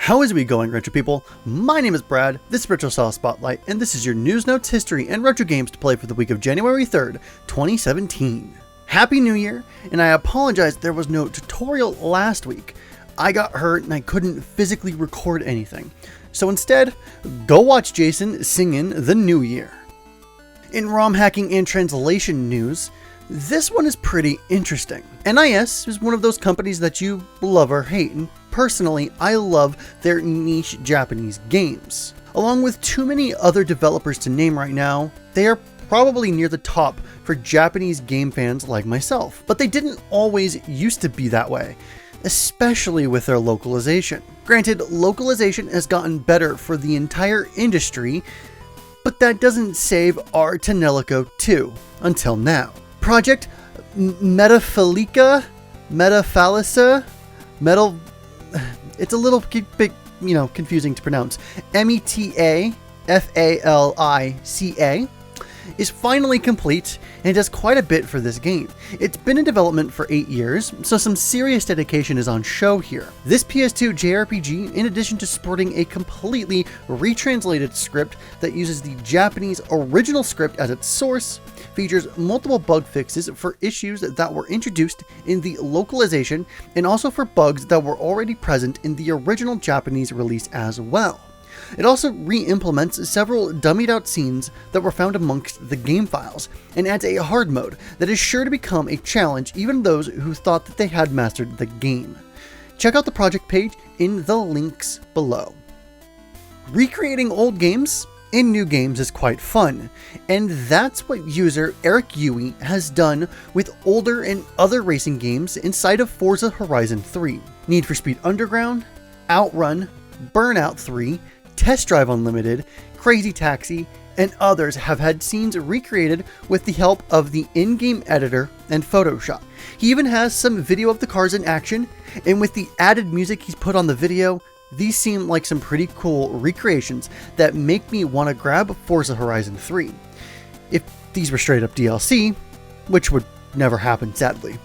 How is we going, retro people? My name is Brad, this is Retro Style Spotlight, and this is your news, notes, history, and retro games to play for the week of January 3rd, 2017. Happy New Year, and I apologize there was no tutorial last week. I got hurt and I couldn't physically record anything. So instead, go watch Jason sing in the New Year. In ROM hacking and translation news, this one is pretty interesting. NIS is one of those companies that you love or hate, and personally, I love their niche Japanese games. Along with too many other developers to name right now, they are probably near the top for Japanese game fans like myself. But they didn't always used to be that way, especially with their localization. Granted, localization has gotten better for the entire industry, but that doesn't save Ar Tonelico 2 until now. Project Metafalica, it's a little bit, confusing to pronounce. Metafalica is finally complete and does quite a bit for this game. It's been in development for 8 years, so some serious dedication is on show here. This PS2 JRPG, in addition to sporting a completely retranslated script that uses the Japanese original script as its source, features multiple bug fixes for issues that were introduced in the localization and also for bugs that were already present in the original Japanese release as well. It also re-implements several dummied out scenes that were found amongst the game files, and adds a hard mode that is sure to become a challenge even those who thought that they had mastered the game. Check out the project page in the links below. Recreating old games in new games is quite fun, and that's what user Eric Yui has done with older and other racing games inside of Forza Horizon 3. Need for Speed Underground, Outrun, Burnout 3, Test Drive Unlimited, Crazy Taxi, and others have had scenes recreated with the help of the in-game editor and Photoshop. He even has some video of the cars in action, and with the added music he's put on the video, these seem like some pretty cool recreations that make me want to grab Forza Horizon 3. If these were straight up DLC, which would never happen sadly.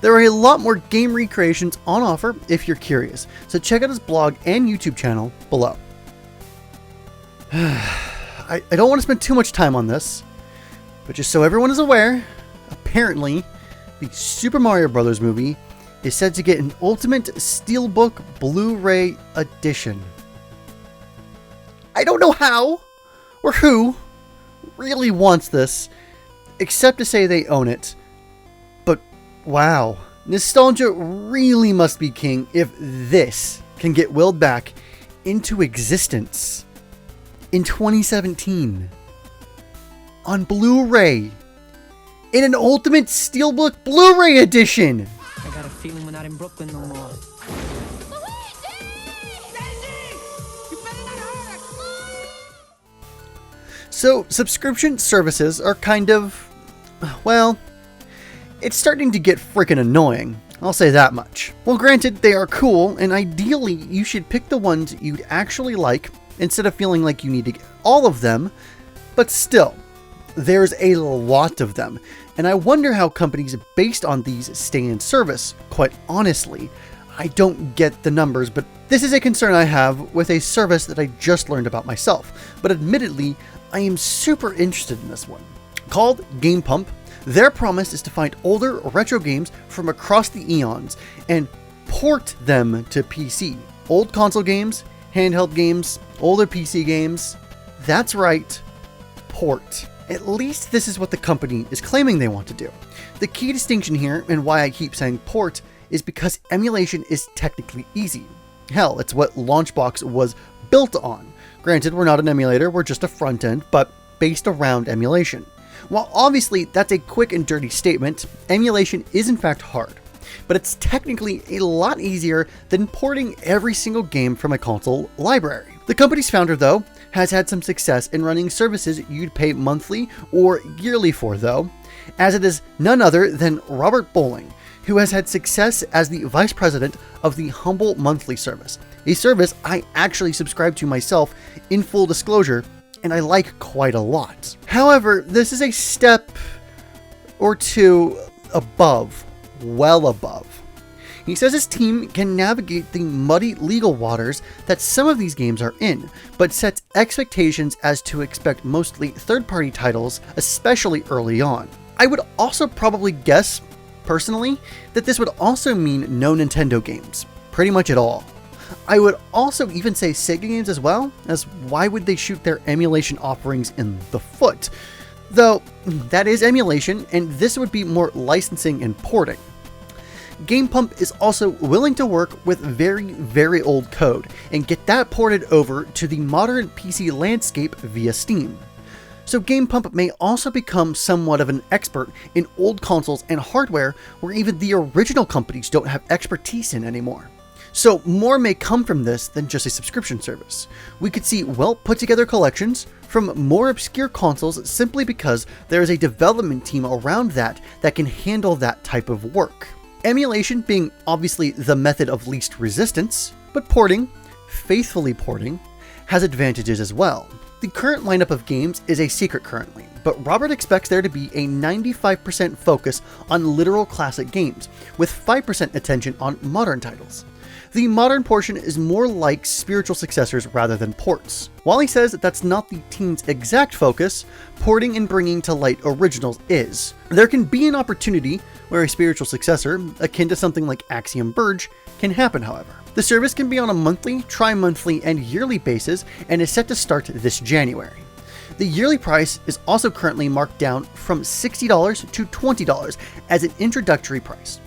There are a lot more game recreations on offer if you're curious, so check out his blog and YouTube channel below. I don't want to spend too much time on this, but just so everyone is aware, apparently the Super Mario Bros. Movie is said to get an Ultimate Steelbook Blu-ray edition. I don't know how or who really wants this, except to say they own it. But wow, nostalgia really must be king if this can get willed back into existence in 2017 on Blu-ray in an Ultimate Steelbook Blu-ray edition. I got a feeling we're not in Brooklyn no more. So subscription services are kind of, well, it's starting to get freaking annoying. I'll say that much. Well, granted, they are cool, and ideally you should pick the ones you'd actually like instead of feeling like you need to get all of them, but still, there's a lot of them, and I wonder how companies based on these stay in service. Quite honestly, I don't get the numbers, but this is a concern I have with a service that I just learned about myself, but admittedly, I am super interested in this one. Called GamePump, their promise is to find older retro games from across the eons and port them to PC. Old console games, handheld games, older PC games. That's right, port. At least this is what the company is claiming they want to do. The key distinction here, and why I keep saying port, is because emulation is technically easy. Hell, it's what Launchbox was built on. Granted, we're not an emulator, we're just a front end, but based around emulation. While obviously that's a quick and dirty statement, emulation is in fact hard. But it's technically a lot easier than porting every single game from a console library. The company's founder, though, has had some success in running services you'd pay monthly or yearly for, though, as it is none other than Robert Bowling, who has had success as the vice president of the Humble Monthly service, a service I actually subscribe to myself in full disclosure, and I like quite a lot. However, this is a step or two above, well above. He says his team can navigate the muddy legal waters that some of these games are in, but sets expectations as to expect mostly third-party titles, especially early on. I would also probably guess, personally, that this would also mean no Nintendo games, pretty much at all. I would also even say Sega games as well, as why would they shoot their emulation offerings in the foot? Though, that is emulation, and this would be more licensing and porting. GamePump is also willing to work with very old code, and get that ported over to the modern PC landscape via Steam. So GamePump may also become somewhat of an expert in old consoles and hardware where even the original companies don't have expertise in anymore. So more may come from this than just a subscription service. We could see well put together collections from more obscure consoles simply because there is a development team around that can handle that type of work. Emulation being obviously the method of least resistance, but porting, faithfully porting, has advantages as well. The current lineup of games is a secret currently, but Robert expects there to be a 95% focus on literal classic games, with 5% attention on modern titles. The modern portion is more like spiritual successors rather than ports. While he says that that's not the team's exact focus, porting and bringing to light originals is. There can be an opportunity where a spiritual successor, akin to something like Axiom Verge, can happen however. The service can be on a monthly, tri-monthly, and yearly basis and is set to start this January. The yearly price is also currently marked down from $60 to $20 as an introductory price.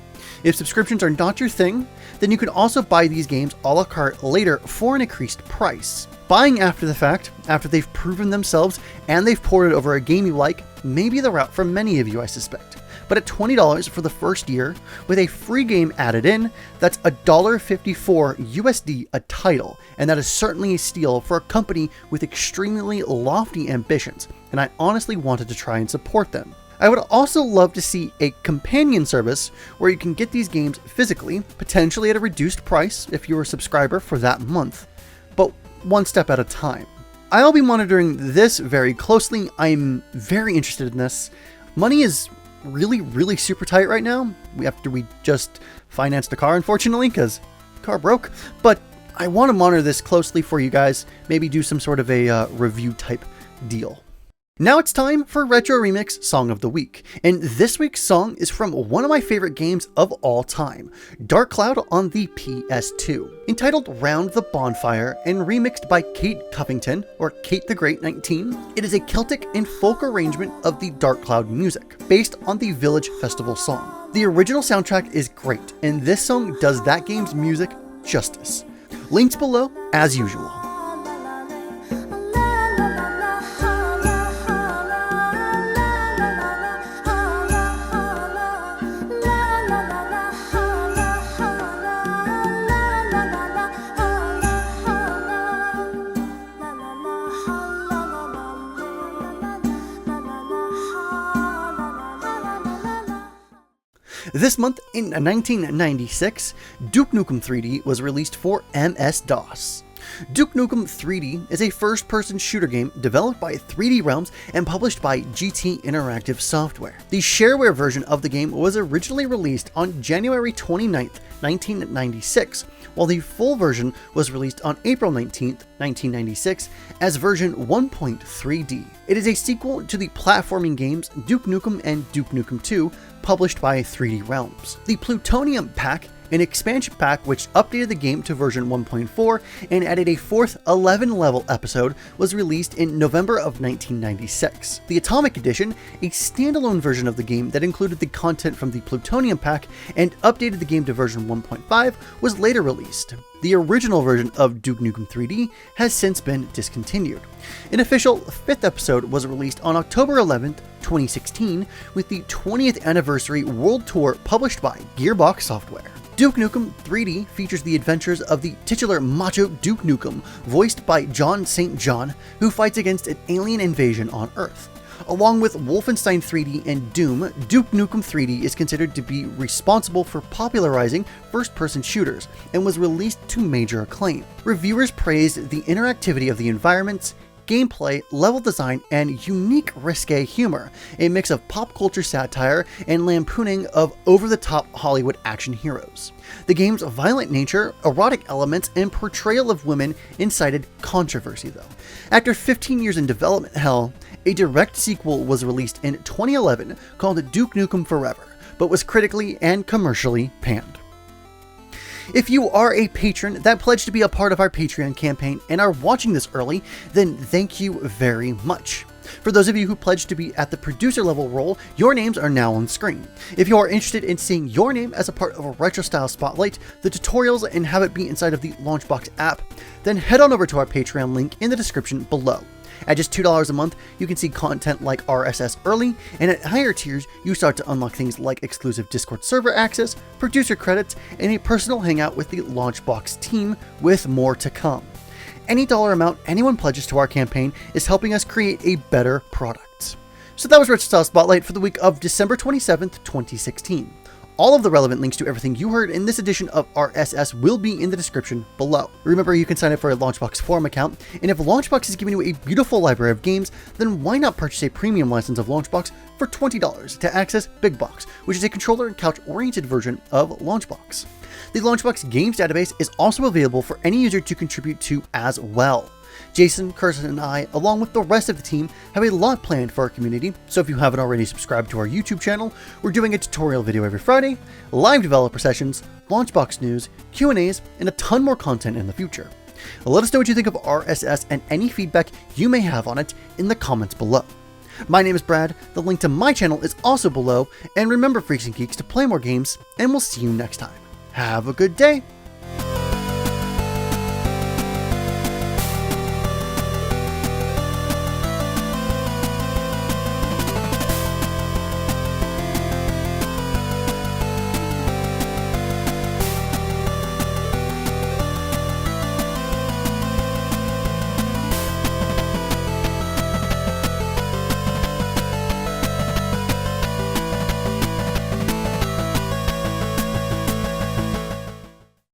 If subscriptions are not your thing, then you can also buy these games a la carte later for an increased price. Buying after the fact, after they've proven themselves and they've ported over a game you like, may be the route for many of you, I suspect. But at $20 for the first year, with a free game added in, that's $1.54 USD a title, and that is certainly a steal for a company with extremely lofty ambitions, and I honestly wanted to try and support them. I would also love to see a companion service where you can get these games physically, potentially at a reduced price if you're a subscriber for that month, but one step at a time. I'll be monitoring this very closely. I'm very interested in this. Money is really super tight right now, after we just financed a car, unfortunately, because the car broke, but I want to monitor this closely for you guys, maybe do some sort of a review type deal. Now it's time for Retro Remix Song of the Week, and this week's song is from one of my favorite games of all time, Dark Cloud on the PS2. Entitled Round the Bonfire and remixed by Kate Covington, or Kate the Great 19, it is a Celtic and folk arrangement of the Dark Cloud music, based on the Village Festival song. The original soundtrack is great, and this song does that game's music justice. Links below, as usual. This month in 1996, Duke Nukem 3D was released for MS-DOS. Duke Nukem 3D is a first-person shooter game developed by 3D Realms and published by GT Interactive Software. The shareware version of the game was originally released on January 29th, 1996, while the full version was released on April 19th, 1996 as version 1.3D. It is a sequel to the platforming games Duke Nukem and Duke Nukem 2, published by 3D Realms. The Plutonium Pack, an expansion pack which updated the game to version 1.4 and added a fourth 11-level episode, was released in November of 1996. The Atomic Edition, a standalone version of the game that included the content from the Plutonium Pack and updated the game to version 1.5, was later released. The original version of Duke Nukem 3D has since been discontinued. An official 5th episode was released on October 11th, 2016, with the 20th anniversary world tour published by Gearbox Software. Duke Nukem 3D features the adventures of the titular macho Duke Nukem, voiced by John St. John, who fights against an alien invasion on Earth. Along with Wolfenstein 3D and Doom, Duke Nukem 3D is considered to be responsible for popularizing first-person shooters, and was released to major acclaim. Reviewers praised the interactivity of the environments, gameplay, level design, and unique risque humor, a mix of pop culture satire and lampooning of over-the-top Hollywood action heroes. The game's violent nature, erotic elements, and portrayal of women incited controversy though. After 15 years in development hell, a direct sequel was released in 2011 called Duke Nukem Forever, but was critically and commercially panned. If you are a patron that pledged to be a part of our Patreon campaign and are watching this early, then thank you very much. For those of you who pledged to be at the producer level role, your names are now on screen. If you are interested in seeing your name as a part of a retro style spotlight, the tutorials, and have it be inside of the Launchbox app, then head on over to our Patreon link in the description below. At just $2 a month, you can see content like RSS early, and at higher tiers, you start to unlock things like exclusive Discord server access, producer credits, and a personal hangout with the Launchbox team, with more to come. Any dollar amount anyone pledges to our campaign is helping us create a better product. So that was Retro Style Spotlight for the week of December 27th, 2016. All of the relevant links to everything you heard in this edition of RSS will be in the description below. Remember, you can sign up for a Launchbox forum account, and if Launchbox is giving you a beautiful library of games, then why not purchase a premium license of Launchbox for $20 to access Big Box, which is a controller and couch-oriented version of Launchbox. The Launchbox Games database is also available for any user to contribute to as well. Jason, Kirsten, and I, along with the rest of the team, have a lot planned for our community, so if you haven't already subscribed to our YouTube channel, we're doing a tutorial video every Friday, live developer sessions, Launchbox news, Q&As, and a ton more content in the future. Let us know what you think of RSS and any feedback you may have on it in the comments below. My name is Brad, the link to my channel is also below, and remember, Freaks and Geeks, to play more games, and we'll see you next time. Have a good day!